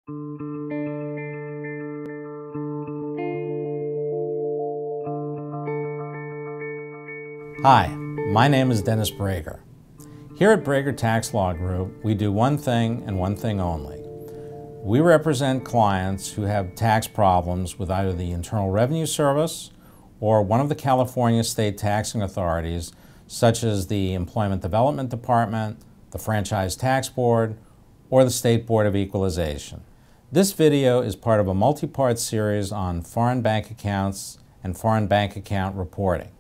Hi, my name is Dennis Brager. Here at Brager Tax Law Group, we do one thing and one thing only. We represent clients who have tax problems with either the Internal Revenue Service or one of the California state taxing authorities, such as the Employment Development Department, the Franchise Tax Board, or the State Board of Equalization. This video is part of a multi-part series on foreign bank accounts and foreign bank account reporting.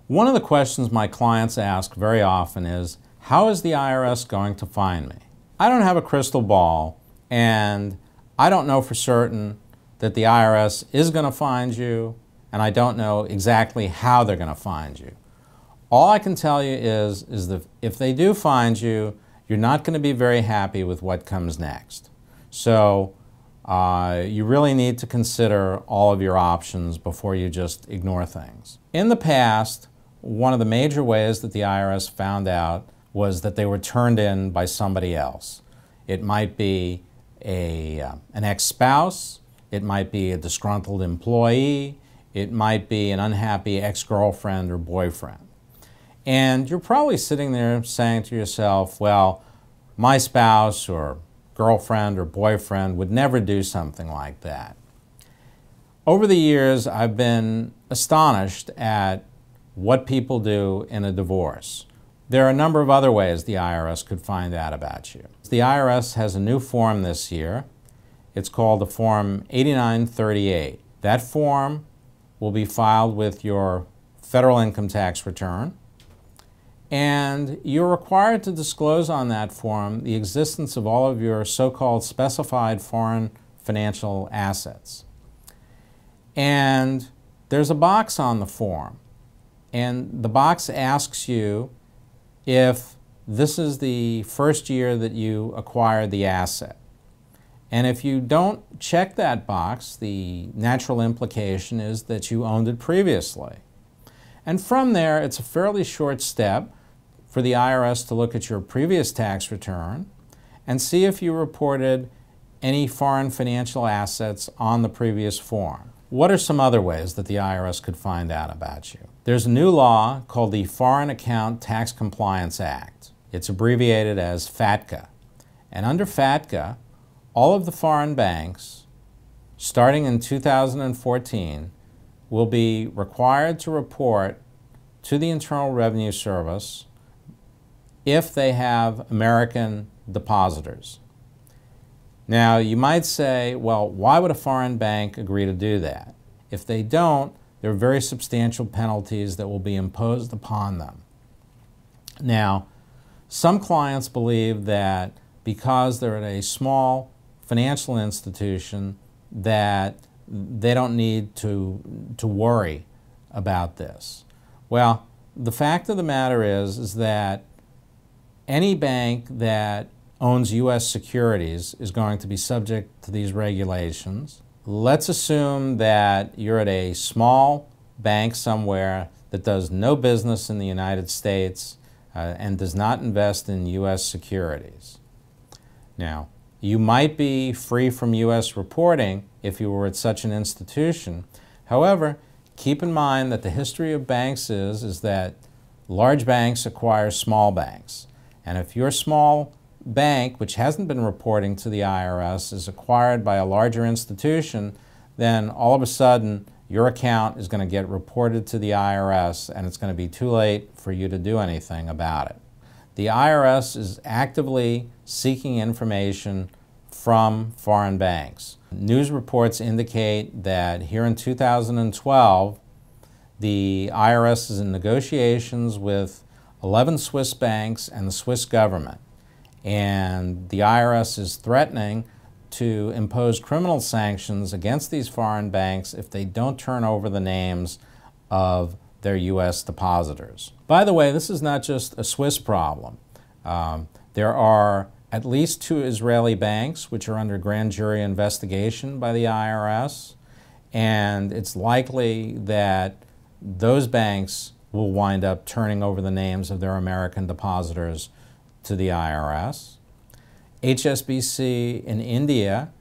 One of the questions my clients ask very often is, how is the IRS going to find me? I don't have a crystal ball, and I don't know for certain that the IRS is going to find you, and I don't know exactly how they're going to find you. All I can tell you is that if they do find you, you're not going to be very happy with what comes next. So you really need to consider all of your options before you just ignore things. In the past, one of the major ways that the IRS found out was that they were turned in by somebody else. It might be an ex-spouse, it might be a disgruntled employee, it might be an unhappy ex-girlfriend or boyfriend. And you're probably sitting there saying to yourself, well, my spouse or girlfriend or boyfriend would never do something like that. Over the years, I've been astonished at what people do in a divorce. There are a number of other ways the IRS could find out about you. The IRS has a new form this year. It's called the Form 8938. That form will be filed with your federal income tax return, and you're required to disclose on that form the existence of all of your so-called specified foreign financial assets. And there's a box on the form, and the box asks you if this is the first year that you acquired the asset. And if you don't check that box, the natural implication is that you owned it previously. And from there, it's a fairly short step for the IRS to look at your previous tax return and see if you reported any foreign financial assets on the previous form. What are some other ways that the IRS could find out about you? There's a new law called the Foreign Account Tax Compliance Act. It's abbreviated as FATCA. And under FATCA, all of the foreign banks, starting in 2014, will be required to report to the Internal Revenue Service if they have American depositors. Now, you might say, well, why would a foreign bank agree to do that? If they don't, there are very substantial penalties that will be imposed upon them. Now, some clients believe that because they're at a small financial institution that they don't need to worry about this. Well, the fact of the matter is that any bank that owns U.S. securities is going to be subject to these regulations. Let's assume that you're at a small bank somewhere that does no business in the United States and does not invest in U.S. securities. Now, you might be free from U.S. reporting if you were at such an institution. However, keep in mind that the history of banks is that large banks acquire small banks. And if your small bank, which hasn't been reporting to the IRS, is acquired by a larger institution, then all of a sudden your account is going to get reported to the IRS and it's going to be too late for you to do anything about it. The IRS is actively seeking information from foreign banks. News reports indicate that here in 2012, the IRS is in negotiations with 11 Swiss banks and the Swiss government. And the IRS is threatening to impose criminal sanctions against these foreign banks if they don't turn over the names of their U.S. depositors. By the way, this is not just a Swiss problem. There are at least 2 Israeli banks which are under grand jury investigation by the IRS, and it's likely that those banks will wind up turning over the names of their American depositors to the IRS. HSBC in India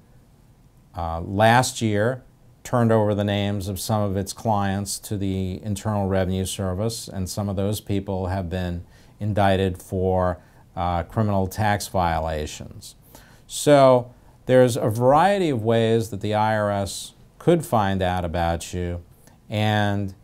last year turned over the names of some of its clients to the Internal Revenue Service, and some of those people have been indicted for criminal tax violations. So there's a variety of ways that the IRS could find out about you, and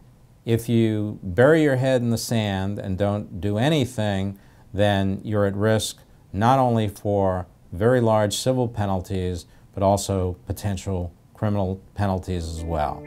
if you bury your head in the sand and don't do anything, then you're at risk not only for very large civil penalties, but also potential criminal penalties as well.